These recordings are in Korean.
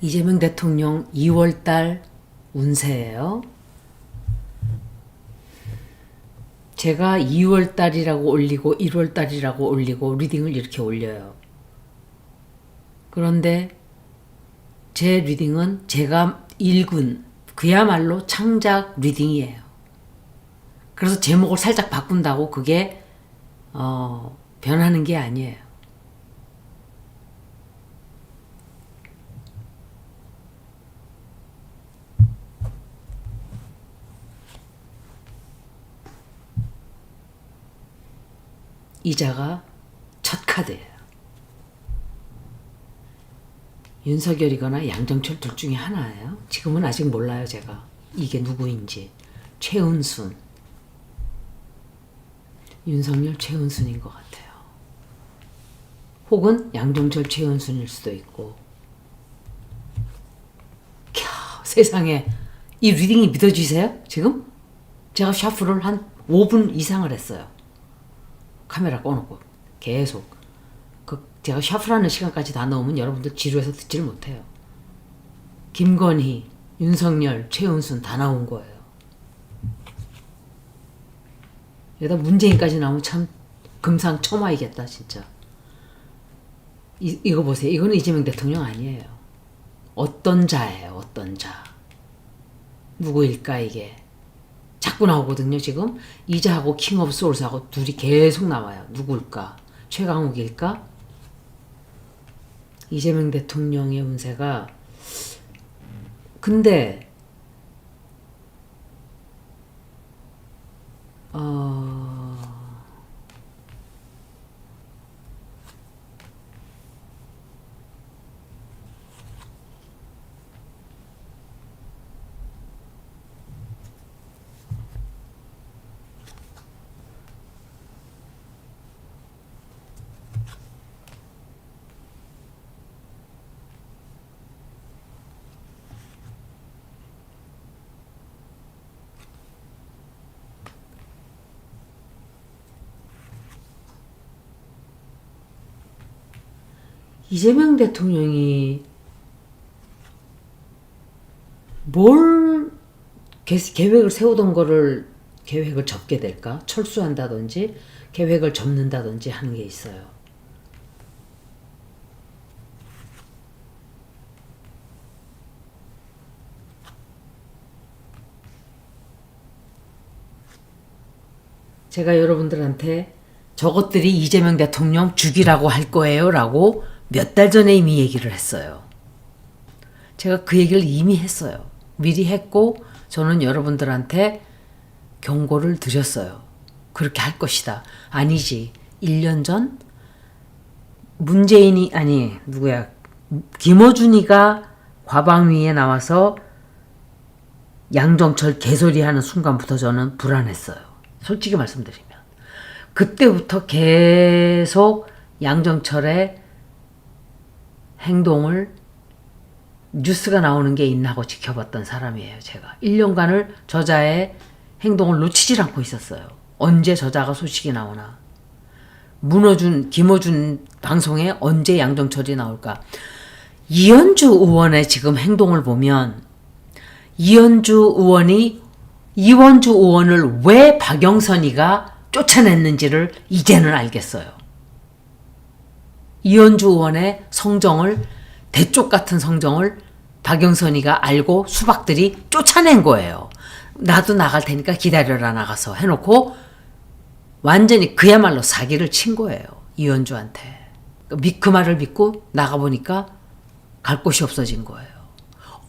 이재명 대통령 2월달 운세예요. 제가 2월달이라고 올리고 1월달이라고 올리고 리딩을 이렇게 올려요. 그런데 제 리딩은 제가 읽은 그야말로 창작 리딩이에요. 그래서 제목을 살짝 바꾼다고 그게 변하는 게 아니에요. 이자가 첫 카드예요. 윤석열이거나 양정철 둘 중에 하나예요. 지금은 아직 몰라요, 제가. 이게 누구인지. 최은순. 윤석열 최은순인 것 같아요. 혹은 양정철 최은순일 수도 있고. 세상에. 이 리딩이 믿어지세요? 지금? 제가 샤프를 한 5분 이상을 했어요. 카메라 꺼놓고 계속 제가 샤프라는 시간까지 다 넣으면 여러분들 지루해서 듣지를 못해요. 김건희, 윤석열, 최은순 다 나온 거예요. 여기다 문재인까지 나오면 참 금상첨화이겠다 진짜. 이거 보세요. 이거는 이재명 대통령 아니에요. 어떤 자예요. 어떤 자. 누구일까 이게. 자꾸 나오거든요. 지금 이자하고 킹 오브 소울스하고 둘이 계속 나와요. 누굴까? 최강욱일까? 이재명 대통령의 운세가 근데 이재명 대통령이 뭘 계획을 세우던 거를 계획을 접게 될까? 철수한다든지 계획을 접는다든지 하는 게 있어요. 제가 여러분들한테 저것들이 이재명 대통령 죽이라고 할 거예요 라고 몇 달 전에 이미 얘기를 했어요. 제가 그 얘기를 이미 했어요. 미리 했고 저는 여러분들한테 경고를 드렸어요. 그렇게 할 것이다. 아니지. 1년 전 문재인이 아니 누구야 김어준이가 과방위에 나와서 양정철 개소리하는 순간부터 저는 불안했어요. 솔직히 말씀드리면. 그때부터 계속 양정철의 행동을 뉴스가 나오는 게 있나 하고 지켜봤던 사람이에요. 제가 1년간을 저자의 행동을 놓치질 않고 있었어요. 언제 저자가 소식이 나오나. 김어준 방송에 언제 양정철이 나올까. 이현주 의원의 지금 행동을 보면 이현주 의원이 이원주 의원을 왜 박영선이가 쫓아냈는지를 이제는 알겠어요. 이현주 의원의 성정을 대쪽 같은 성정을 박영선이가 알고 수박들이 쫓아낸 거예요. 나도 나갈 테니까 기다려라 나가서 해놓고 완전히 그야말로 사기를 친 거예요. 이현주한테. 그 말을 믿고 나가보니까 갈 곳이 없어진 거예요.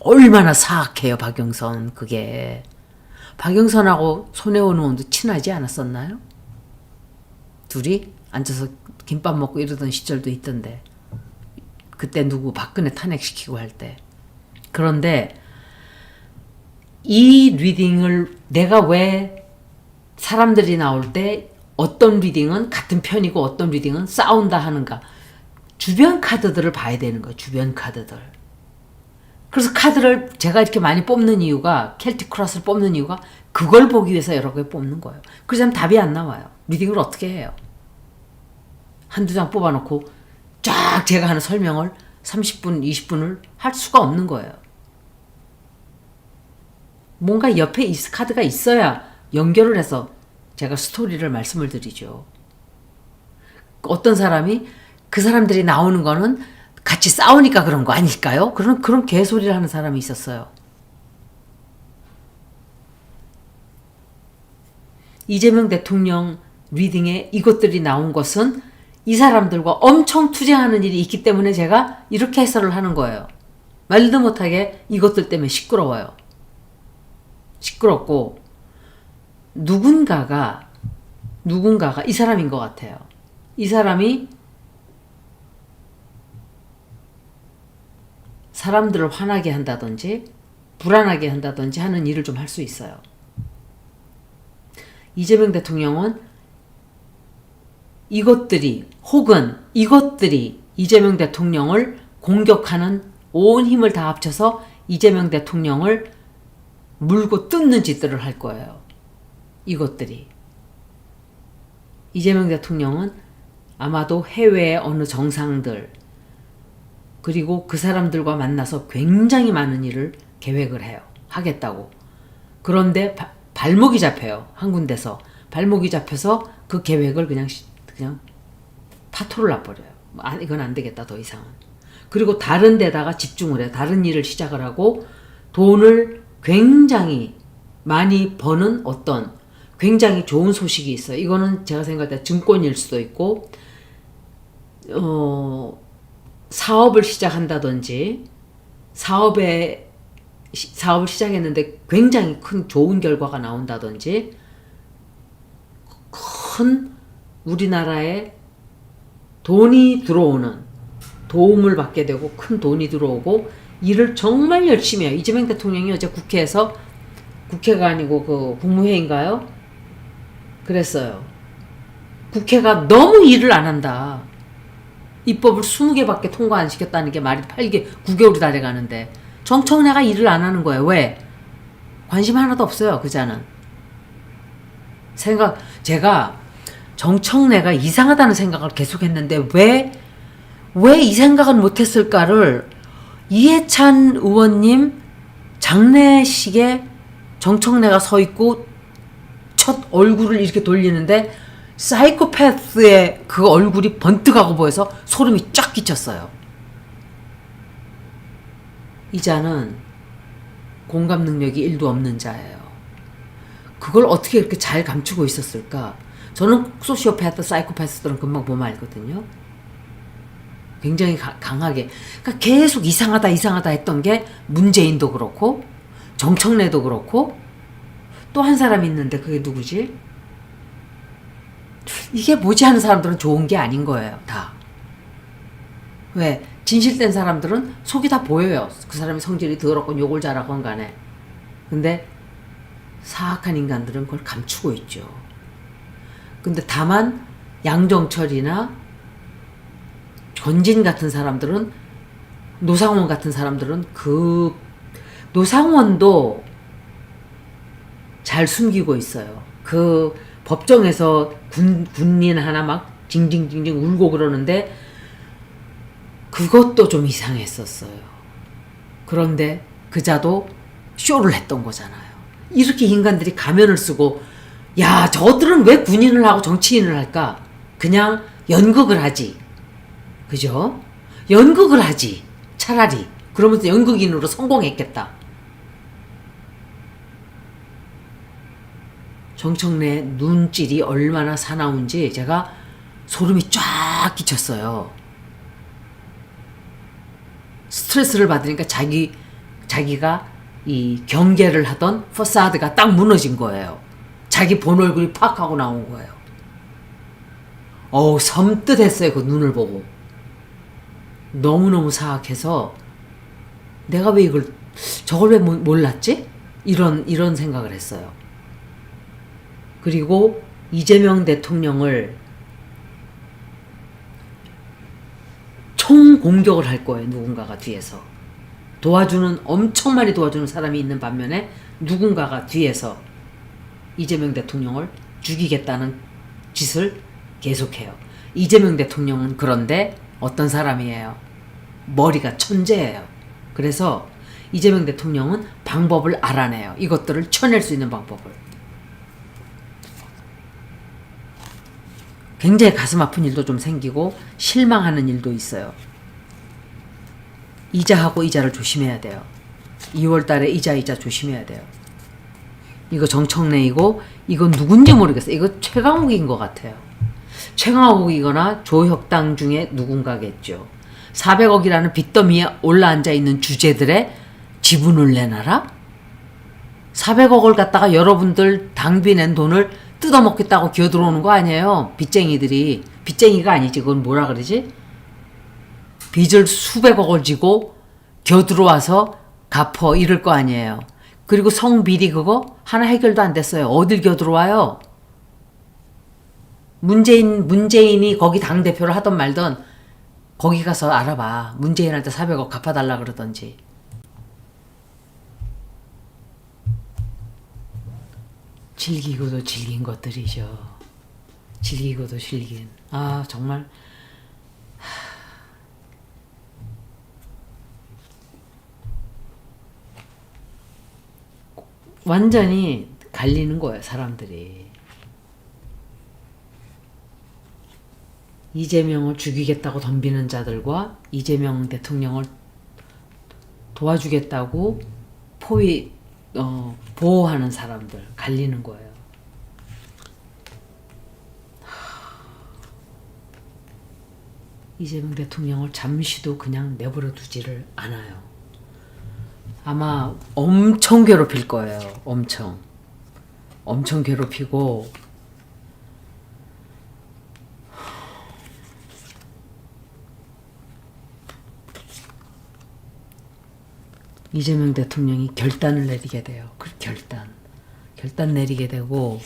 얼마나 사악해요 박영선 그게. 박영선하고 손혜원 의원도 친하지 않았었나요? 둘이 앉아서 김밥 먹고 이러던 시절도 있던데. 그때 누구 박근혜 탄핵시키고 할 때. 그런데 이 리딩을 내가 왜 사람들이 나올 때 어떤 리딩은 같은 편이고 어떤 리딩은 싸운다 하는가. 주변 카드들을 봐야 되는 거예요. 주변 카드들. 그래서 카드를 제가 이렇게 많이 뽑는 이유가 켈틱 크로스를 뽑는 이유가 그걸 보기 위해서 여러 개 뽑는 거예요. 그래서 답이 안 나와요. 리딩을 어떻게 해요. 한두 장 뽑아놓고 쫙 제가 하는 설명을 30분, 20분을 할 수가 없는 거예요. 뭔가 옆에 카드가 있어야 연결을 해서 제가 스토리를 말씀을 드리죠. 어떤 사람이 그 사람들이 나오는 거는 같이 싸우니까 그런 거 아닐까요? 그런 개소리를 하는 사람이 있었어요. 이재명 대통령 리딩에 이것들이 나온 것은 이 사람들과 엄청 투쟁하는 일이 있기 때문에 제가 이렇게 해설을 하는 거예요. 말도 못하게 이것들 때문에 시끄러워요. 시끄럽고 누군가가 이 사람인 것 같아요. 이 사람이 사람들을 화나게 한다든지 불안하게 한다든지 하는 일을 좀 할 수 있어요. 이재명 대통령은 이것들이 이재명 대통령을 공격하는 온 힘을 다 합쳐서 이재명 대통령을 물고 뜯는 짓들을 할 거예요. 이것들이. 이재명 대통령은 아마도 해외의 어느 정상들 그리고 그 사람들과 만나서 굉장히 많은 일을 계획을 해요. 하겠다고. 그런데 발목이 잡혀요. 한 군데서. 발목이 잡혀서 그 계획을 그냥 파토를 놔버려요. 이건 안 되겠다 더 이상은. 그리고 다른 데다가 집중을 해요. 다른 일을 시작을 하고 돈을 굉장히 많이 버는 어떤 굉장히 좋은 소식이 있어요. 이거는 제가 생각할 때 증권일 수도 있고 사업을 시작한다든지 사업을 시작했는데 굉장히 큰 좋은 결과가 나온다든지 큰 우리나라에 돈이 들어오는 도움을 받게 되고 큰 돈이 들어오고 일을 정말 열심히 해요. 이재명 대통령이 어제 국회가 아니고 그 국무회의인가요? 그랬어요. 국회가 너무 일을 안 한다. 입법을 20개밖에 통과 안 시켰다는 게 말이 9개월이 다 돼가는데 정청래가 일을 안 하는 거예요. 왜? 관심 하나도 없어요. 그자는. 제가 정청래가 이상하다는 생각을 계속 했는데 왜 이 생각은 못했을까를 이해찬 의원님 장례식에 정청래가 서 있고 첫 얼굴을 이렇게 돌리는데 사이코패스의 그 얼굴이 번뜩하고 보여서 소름이 쫙 끼쳤어요. 이 자는 공감 능력이 1도 없는 자예요. 그걸 어떻게 이렇게 잘 감추고 있었을까? 저는 소시오패스, 사이코패스들은 금방 보면 알거든요. 굉장히 강하게. 그러니까 계속 이상하다 했던 게 문재인도 그렇고 정청래도 그렇고 또 한 사람이 있는데 그게 누구지? 이게 뭐지 하는 사람들은 좋은 게 아닌 거예요. 다. 왜? 진실된 사람들은 속이 다 보여요. 그 사람이 성질이 더럽건 욕을 잘하건 간에. 근데 사악한 인간들은 그걸 감추고 있죠. 근데 다만 양정철이나 전진 같은 사람들은 노상원 같은 사람들은 노상원도 잘 숨기고 있어요. 그 법정에서 군인 하나 막 징징징징 울고 그러는데 그것도 좀 이상했었어요. 그런데 그자도 쇼를 했던 거잖아요. 이렇게 인간들이 가면을 쓰고 야 저들은 왜 군인을 하고 정치인을 할까? 그냥 연극을 하지. 그죠? 연극을 하지. 차라리. 그러면서 연극인으로 성공했겠다. 정청래 눈질이 얼마나 사나운지 제가 소름이 쫙 끼쳤어요. 스트레스를 받으니까 자기가 이 경계를 하던 퍼사드가 딱 무너진 거예요. 자기 본 얼굴이 팍 하고 나온 거예요. 섬뜩했어요. 그 눈을 보고. 너무너무 사악해서 내가 왜 저걸 왜 몰랐지? 이런 생각을 했어요. 그리고 이재명 대통령을 총 공격을 할 거예요. 누군가가 뒤에서. 엄청 많이 도와주는 사람이 있는 반면에 누군가가 뒤에서 이재명 대통령을 죽이겠다는 짓을 계속해요. 이재명 대통령은 그런데 어떤 사람이에요? 머리가 천재예요. 그래서 이재명 대통령은 방법을 알아내요. 이것들을 쳐낼 수 있는 방법을. 굉장히 가슴 아픈 일도 좀 생기고 실망하는 일도 있어요. 이자하고 이자를 조심해야 돼요. 2월 달에 이자 조심해야 돼요. 이거 정청래이고 이건 누군지 모르겠어요. 이거 최강욱인 것 같아요. 최강욱이거나 조혁당 중에 누군가겠죠. 400억이라는 빚더미에 올라앉아 있는 주제들의 지분을 내놔라? 400억을 갖다가 여러분들 당비 낸 돈을 뜯어먹겠다고 기어들어오는 거 아니에요. 빚쟁이들이. 빚쟁이가 아니지. 그건 뭐라 그러지? 빚을 수백억을 지고 기어들어와서 갚어 이럴 거 아니에요. 그리고 성비리 그거 하나 해결도 안 됐어요. 어딜 기어들어와요? 문재인이 거기 당대표를 하던 말던 거기 가서 알아봐. 문재인한테 400억 갚아달라 그러던지. 즐기고도 즐긴 것들이죠. 즐기고도 즐긴. 아 정말 완전히 갈리는 거예요. 사람들이. 이재명을 죽이겠다고 덤비는 자들과 이재명 대통령을 도와주겠다고 보호하는 사람들 갈리는 거예요. 이재명 대통령을 잠시도 그냥 내버려 두지를 않아요. 아마 엄청 괴롭힐 거예요. 엄청 괴롭히고 이재명 대통령이 결단을 내리게 돼요. 그 결단 내리게 되고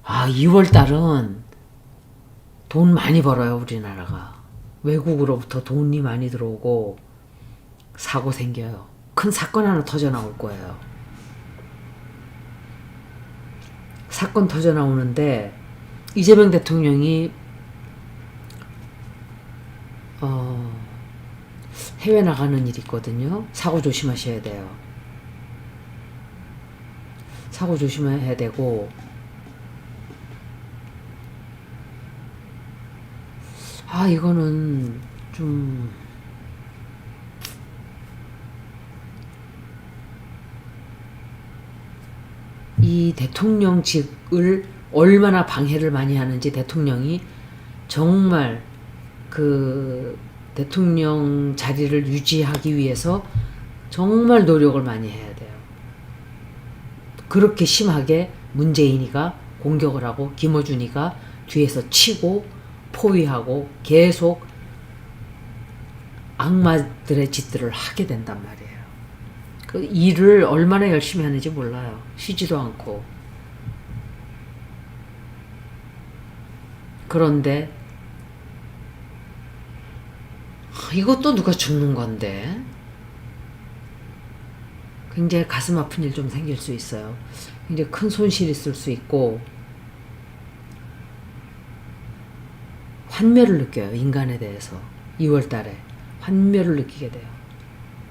아 2월 달은 돈 많이 벌어요. 우리나라가. 외국으로부터 돈이 많이 들어오고 사고 생겨요. 큰 사건 하나 터져 나올 거예요. 사건 터져 나오는데 이재명 대통령이 해외 나가는 일이 있거든요. 사고 조심하셔야 돼요. 사고 조심해야 되고 이거는 좀 이 대통령직을 얼마나 방해를 많이 하는지 대통령이 정말 그 대통령 자리를 유지하기 위해서 정말 노력을 많이 해야 돼요. 그렇게 심하게 문재인이가 공격을 하고 김어준이가 뒤에서 치고 포위하고 계속 악마들의 짓들을 하게 된단 말이에요. 그 일을 얼마나 열심히 하는지 몰라요. 쉬지도 않고. 그런데 이것도 누가 죽는 건데 굉장히 가슴 아픈 일 좀 생길 수 있어요. 굉장히 큰 손실이 있을 수 있고 환멸을 느껴요. 인간에 대해서 2월 달에 환멸을 느끼게 돼요.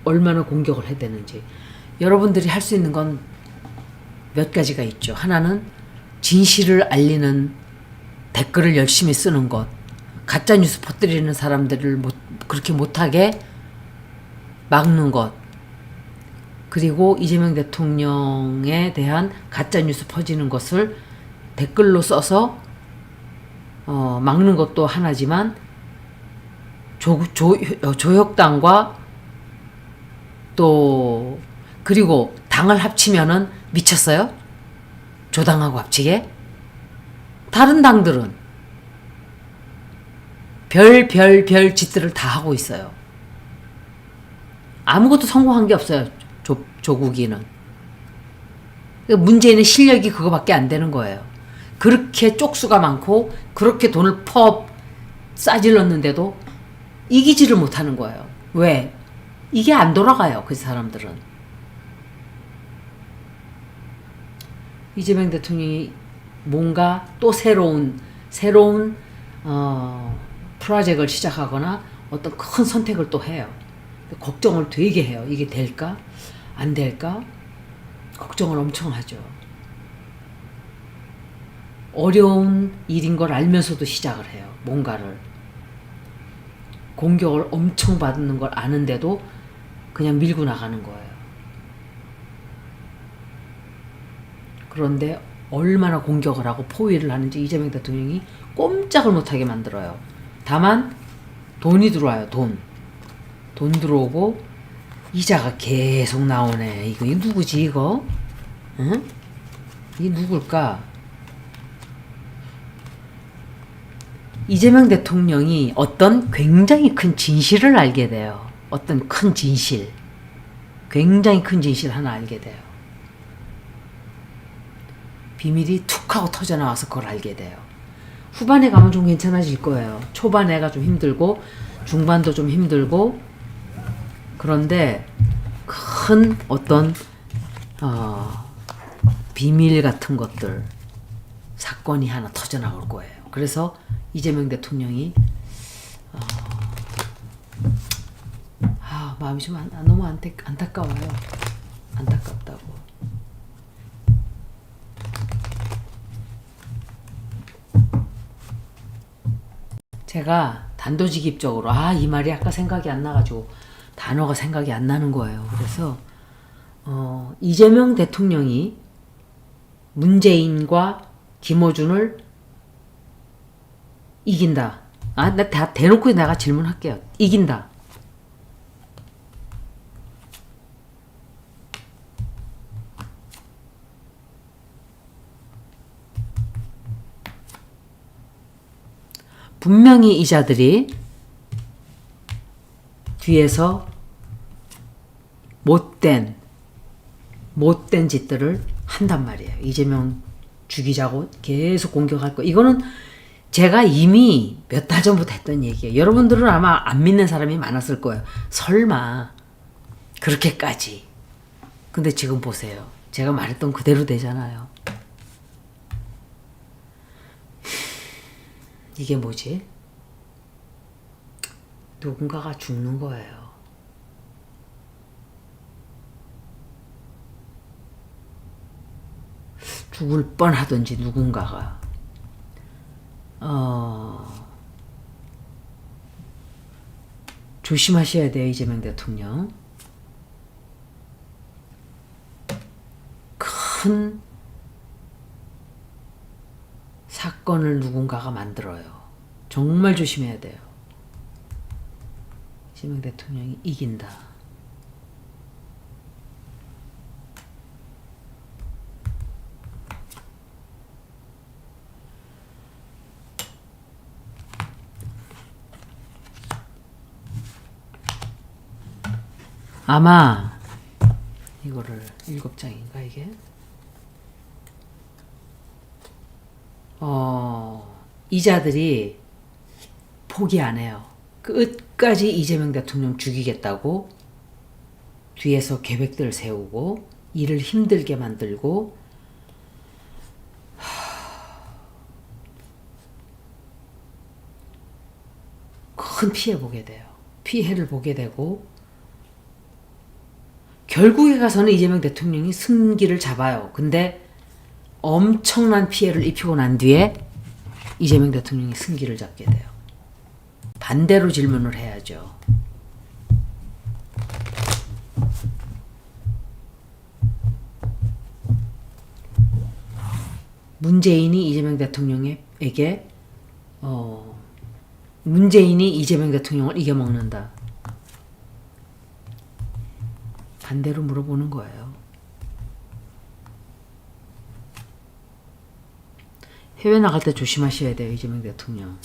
얼마나 공격을 해대는지. 여러분들이 할 수 있는 건 몇 가지가 있죠. 하나는 진실을 알리는 댓글을 열심히 쓰는 것. 가짜뉴스 퍼뜨리는 사람들을 그렇게 못하게 막는 것. 그리고 이재명 대통령에 대한 가짜뉴스 퍼지는 것을 댓글로 써서 막는 것도 하나지만 조혁당과 또 그리고 당을 합치면은 미쳤어요? 조당하고 합치게? 다른 당들은 별 짓들을 다 하고 있어요. 아무것도 성공한 게 없어요. 조국이는. 문재인의 실력이 그거밖에 안 되는 거예요. 그렇게 쪽수가 많고 그렇게 돈을 싸질렀는데도 이기지를 못하는 거예요. 왜? 이게 안 돌아가요. 그 사람들은. 이재명 대통령이 뭔가 또 새로운 프로젝트를 시작하거나 어떤 큰 선택을 또 해요. 걱정을 되게 해요. 이게 될까? 안 될까? 걱정을 엄청 하죠. 어려운 일인 걸 알면서도 시작을 해요. 뭔가를. 공격을 엄청 받는 걸 아는데도 그냥 밀고 나가는 거예요. 그런데 얼마나 공격을 하고 포위를 하는지 이재명 대통령이 꼼짝을 못하게 만들어요. 다만 돈이 들어와요. 돈 들어오고 이자가 계속 나오네. 이거 누구지 이거? 응? 이게 누굴까? 이재명 대통령이 어떤 굉장히 큰 진실을 알게 돼요. 어떤 큰 진실. 굉장히 큰 진실 하나 알게 돼요. 비밀이 툭 하고 터져나와서 그걸 알게 돼요. 후반에 가면 좀 괜찮아질 거예요. 초반에가 좀 힘들고 중반도 좀 힘들고 그런데 큰 어떤 비밀 같은 것들 사건이 하나 터져나올 거예요. 그래서 이재명 대통령이 마음이 좀 너무 안타까워요. 안타깝다고. 제가 단도직입적으로 이 말이 아까 생각이 안 나가지고 단어가 생각이 안 나는 거예요. 그래서 이재명 대통령이 문재인과 김어준을 이긴다. 나 다 대놓고 내가 질문할게요. 이긴다. 분명히 이 자들이 뒤에서 못된 짓들을 한단 말이에요. 이재명 죽이자고 계속 공격할 거. 이거는 제가 이미 몇 달 전부터 했던 얘기예요. 여러분들은 아마 안 믿는 사람이 많았을 거예요. 설마 그렇게까지. 근데 지금 보세요. 제가 말했던 그대로 되잖아요. 이게 뭐지? 누군가가 죽는 거예요. 죽을 뻔하든지 누군가가 조심하셔야 돼요. 이재명 대통령. 큰 사건을 누군가가 만들어요. 정말 조심해야 돼요. 이재명 대통령이 이긴다. 아마 이거를 7장인가 이게? 이자들이 포기 안 해요. 끝까지 이재명 대통령 죽이겠다고 뒤에서 계획들을 세우고 일을 힘들게 만들고 큰 피해를 보게 되고 결국에 가서는 이재명 대통령이 승기를 잡아요. 근데 엄청난 피해를 입히고 난 뒤에 이재명 대통령이 승기를 잡게 돼요. 반대로 질문을 해야죠. 문재인이 이재명 대통령에게 문재인이 이재명 대통령을 이겨먹는다. 반대로 물어보는 거예요. 해외 나갈 때 조심하셔야 돼요. 이재명 대통령.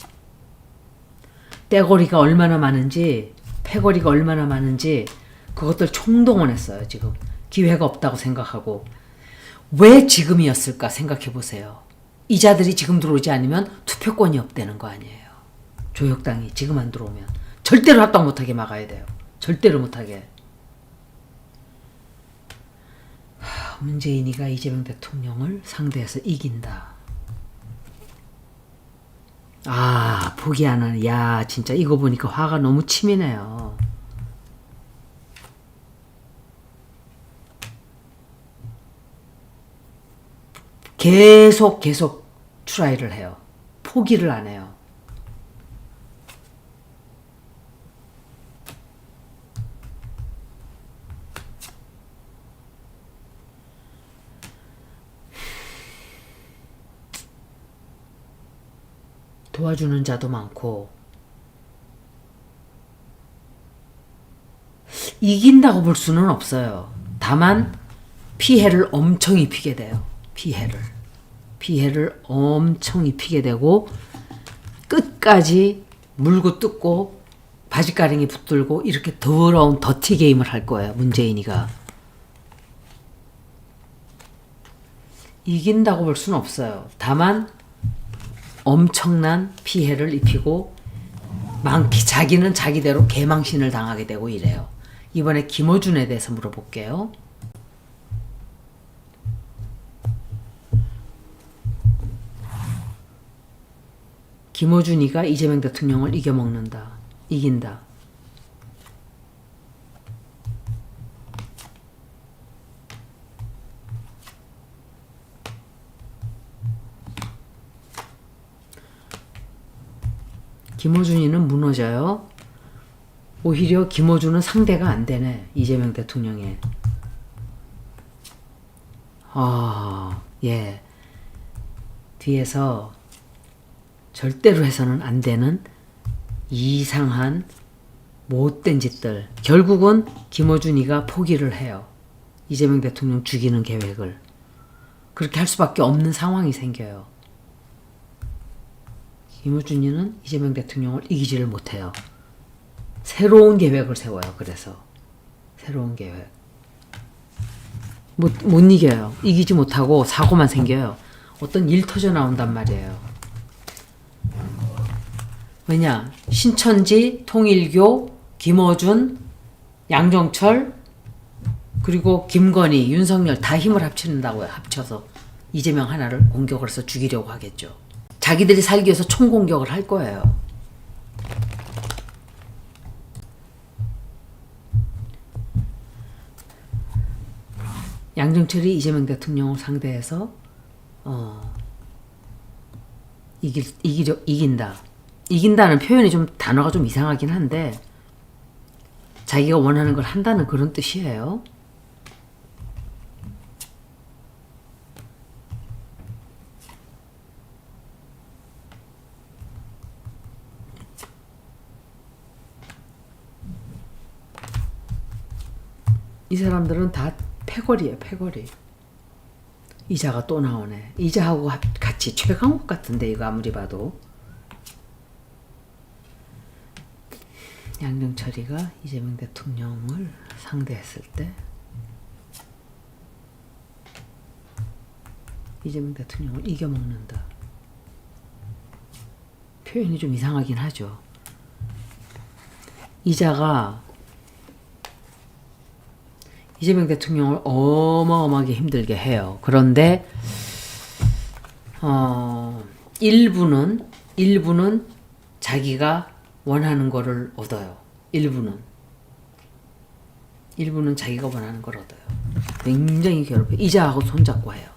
떼거리가 얼마나 많은지 패거리가 얼마나 많은지 그것들 총동원했어요. 지금 기회가 없다고 생각하고 왜 지금이었을까 생각해 보세요. 이자들이 지금 들어오지 않으면 투표권이 없다는 거 아니에요. 조혁당이 지금 안 들어오면 절대로 합당 못하게 막아야 돼요. 절대로 못하게. 문재인이가 이재명 대통령을 상대해서 이긴다. 아, 포기 안 하네. 야, 진짜 이거 보니까 화가 너무 치미네요. 계속 트라이를 해요. 포기를 안 해요. 도와주는 자도 많고 이긴다고 볼 수는 없어요. 다만 피해를 엄청 입히게 돼요. 피해를 엄청 입히게 되고 끝까지 물고 뜯고 바지가랑이 붙들고 이렇게 더러운 더티 게임을 할 거예요. 문재인이가. 이긴다고 볼 수는 없어요. 다만 엄청난 피해를 입히고 자기는 자기대로 개망신을 당하게 되고 이래요. 이번에 김어준에 대해서 물어볼게요. 김어준이가 이재명 대통령을 이긴다. 김어준이는 무너져요. 오히려 김어준은 상대가 안 되네. 이재명 대통령에. 예. 뒤에서 절대로 해서는 안 되는 이상한 못된 짓들. 결국은 김어준이가 포기를 해요. 이재명 대통령 죽이는 계획을. 그렇게 할 수밖에 없는 상황이 생겨요. 김어준이는 이재명 대통령을 이기지를 못해요. 새로운 계획을 세워요. 그래서 새로운 계획. 못 이겨요. 이기지 못하고 사고만 생겨요. 어떤 일 터져 나온단 말이에요. 왜냐? 신천지, 통일교, 김어준, 양정철, 그리고 김건희, 윤석열 다 힘을 합친다고요. 합쳐서 이재명 하나를 공격을 해서 죽이려고 하겠죠. 자기들이 살기 위해서 총공격을 할 거예요. 양정철이 이재명 대통령을 상대해서 이긴다. 이긴다는 표현이 좀 단어가 좀 이상하긴 한데 자기가 원하는 걸 한다는 그런 뜻이에요. 이 사람들은 다 패거리예요. 패거리. 이자가 또 나오네. 이자하고 같이 최강욱 같은데 이거 아무리 봐도. 양정철이가 이재명 대통령을 상대했을 때 이재명 대통령을 이겨먹는다. 표현이 좀 이상하긴 하죠. 이자가 이재명 대통령을 어마어마하게 힘들게 해요. 그런데 일부는 자기가 원하는 거를 얻어요. 일부는 자기가 원하는 걸 얻어요. 굉장히 괴롭혀요. 이자하고 손잡고 해요.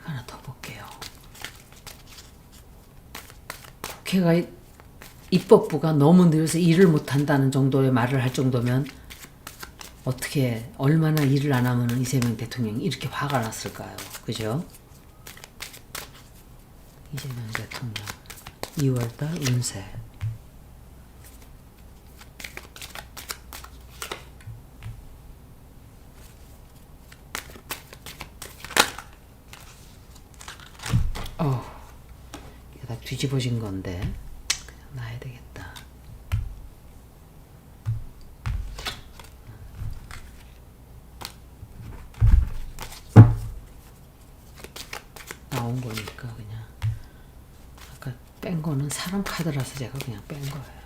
하나 더 볼게요. 국회가 입법부가 너무 늘어서 일을 못한다는 정도의 말을 할 정도면 어떻게 얼마나 일을 안 하면 이재명 대통령이 이렇게 화가 났을까요? 그죠? 이재명 대통령 2월달 운세. 이게 다 뒤집어진 건데 그냥 놔야 되겠다. 나온 거니까 그냥 아까 뺀 거는 사람 카드라서 제가 그냥 뺀 거예요.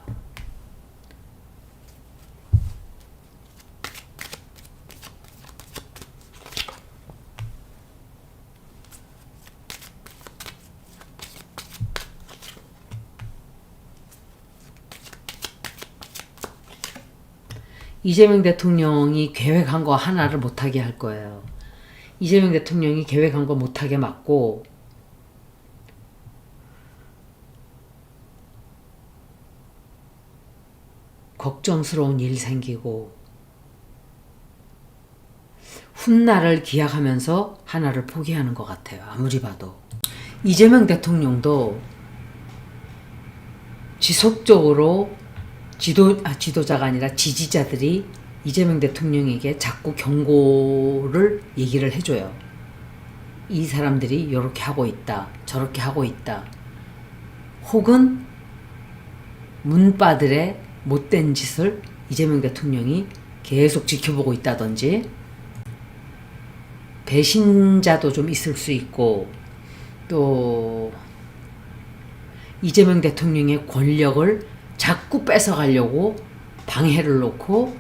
이재명 대통령이 계획한 거 하나를 못하게 할 거예요. 이재명 대통령이 계획한 거 못하게 막고 걱정스러운 일 생기고 훗날을 기약하면서 하나를 포기하는 것 같아요. 아무리 봐도. 이재명 대통령도 지속적으로 지도자가 아니라 지지자들이 이재명 대통령에게 자꾸 경고를 얘기를 해줘요. 이 사람들이 이렇게 하고 있다, 저렇게 하고 있다. 혹은 문바들의 못된 짓을 이재명 대통령이 계속 지켜보고 있다든지, 배신자도 좀 있을 수 있고, 또 이재명 대통령의 권력을 자꾸 뺏어가려고 방해를 놓고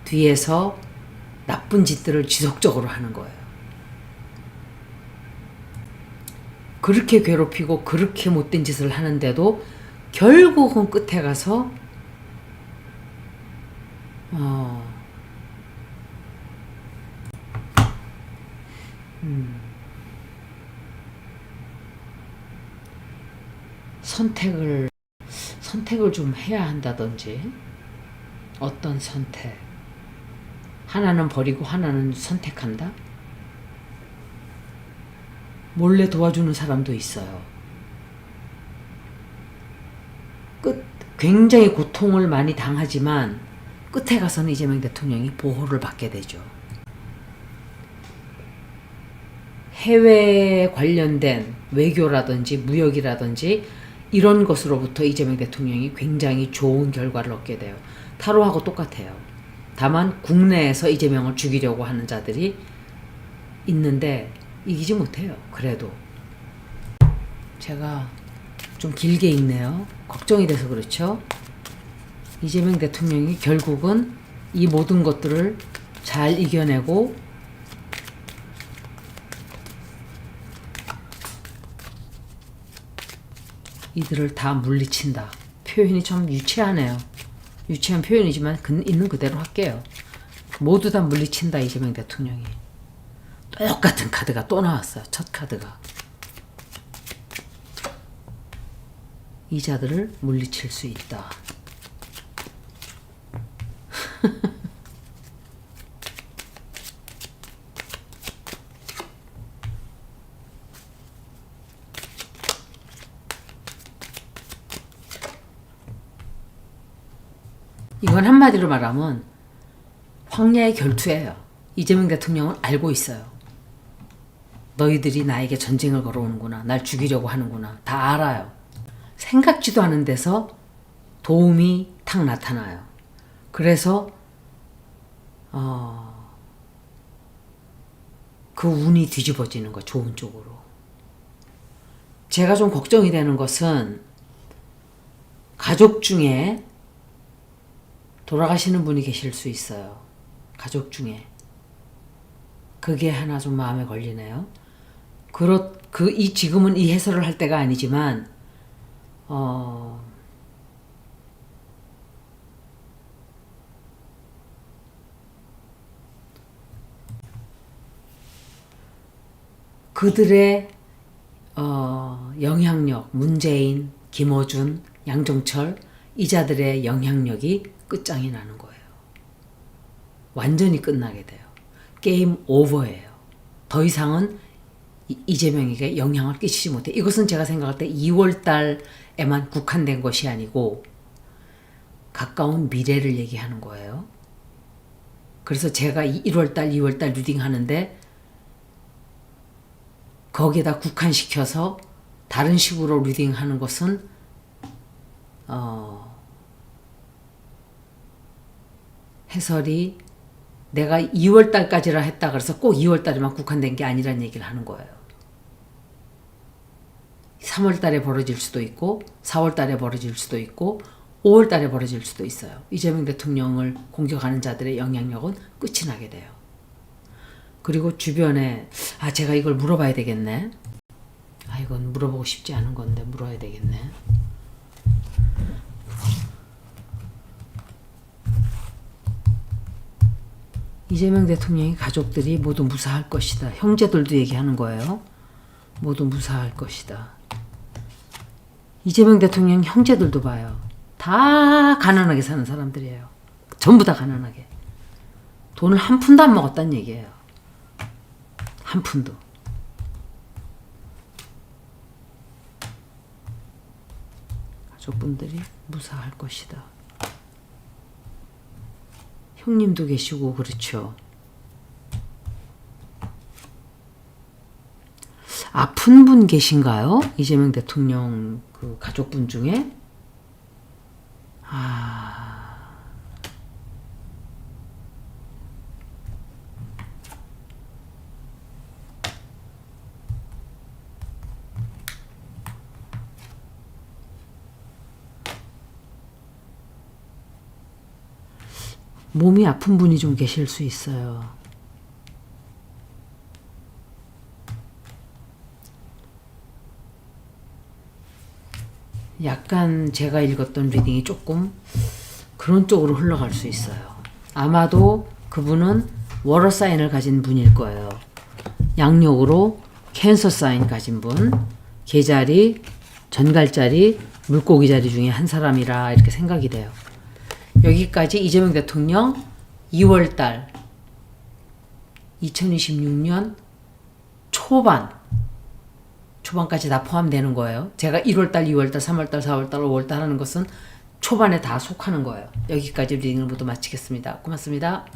뒤에서 나쁜 짓들을 지속적으로 하는 거예요. 그렇게 괴롭히고 그렇게 못된 짓을 하는데도 결국은 끝에 가서 선택을 좀 해야 한다든지, 어떤 선택, 하나는 버리고 하나는 선택한다? 몰래 도와주는 사람도 있어요. 굉장히 고통을 많이 당하지만 끝에 가서는 이재명 대통령이 보호를 받게 되죠. 해외에 관련된 외교라든지 무역이라든지 이런 것으로부터 이재명 대통령이 굉장히 좋은 결과를 얻게 돼요. 타로하고 똑같아요. 다만 국내에서 이재명을 죽이려고 하는 자들이 있는데 이기지 못해요. 그래도 제가 좀 길게 읽네요. 걱정이 돼서 그렇죠. 이재명 대통령이 결국은 이 모든 것들을 잘 이겨내고 이들을 다 물리친다. 표현이 좀 유치하네요. 유치한 표현이지만 있는 그대로 할게요. 모두 다 물리친다. 이재명 대통령이. 똑같은 카드가 또 나왔어요. 첫 카드가. 이 자들을 물리칠 수 있다. 이건 한마디로 말하면 황야의 결투예요. 이재명 대통령은 알고 있어요. 너희들이 나에게 전쟁을 걸어오는구나. 날 죽이려고 하는구나. 다 알아요. 생각지도 않은 데서 도움이 탁 나타나요. 그래서 그 운이 뒤집어지는 거, 좋은 쪽으로. 제가 좀 걱정이 되는 것은 가족 중에 돌아가시는 분이 계실 수 있어요. 가족 중에. 그게 하나 좀 마음에 걸리네요. 지금은 이 해설을 할 때가 아니지만, 그들의 영향력, 문재인, 김어준, 양정철, 이 자들의 영향력이 끝장이 나는 거예요. 완전히 끝나게 돼요. 게임 오버예요. 더 이상은 이재명에게 영향을 끼치지 못해. 이것은 제가 생각할 때 2월 달에만 국한된 것이 아니고 가까운 미래를 얘기하는 거예요. 그래서 제가 1월 달, 2월 달 리딩 하는데 거기에다 국한시켜서 다른 식으로 리딩 하는 것은 해설이 내가 2월 달까지라 했다 그래서 꼭 2월 달에만 국한된 게 아니라는 얘기를 하는 거예요. 3월 달에 벌어질 수도 있고 4월 달에 벌어질 수도 있고 5월 달에 벌어질 수도 있어요. 이재명 대통령을 공격하는 자들의 영향력은 끝이 나게 돼요. 그리고 주변에 제가 이걸 물어봐야 되겠네. 이건 물어보고 싶지 않은 건데 물어야 되겠네. 이재명 대통령의 가족들이 모두 무사할 것이다. 형제들도 얘기하는 거예요. 모두 무사할 것이다. 이재명 대통령 형제들도 봐요. 다 가난하게 사는 사람들이에요. 전부 다 가난하게. 돈을 한 푼도 안 먹었다는 얘기예요. 한 푼도. 가족분들이 무사할 것이다. 형님도 계시고 그렇죠. 아픈 분 계신가요? 이재명 대통령 그 가족분 중에? 몸이 아픈 분이 좀 계실 수 있어요. 약간 제가 읽었던 리딩이 조금 그런 쪽으로 흘러갈 수 있어요. 아마도 그분은 워러 사인을 가진 분일 거예요. 양력으로 캔서 사인 가진 분, 개자리, 전갈자리, 물고기 자리 중에 한 사람이라 이렇게 생각이 돼요. 여기까지 이재명 대통령 2월달 2026년 초반까지 다 포함되는 거예요. 제가 1월달, 2월달, 3월달, 4월달, 5월달 하는 것은 초반에 다 속하는 거예요. 여기까지 리딩을 모두 마치겠습니다. 고맙습니다.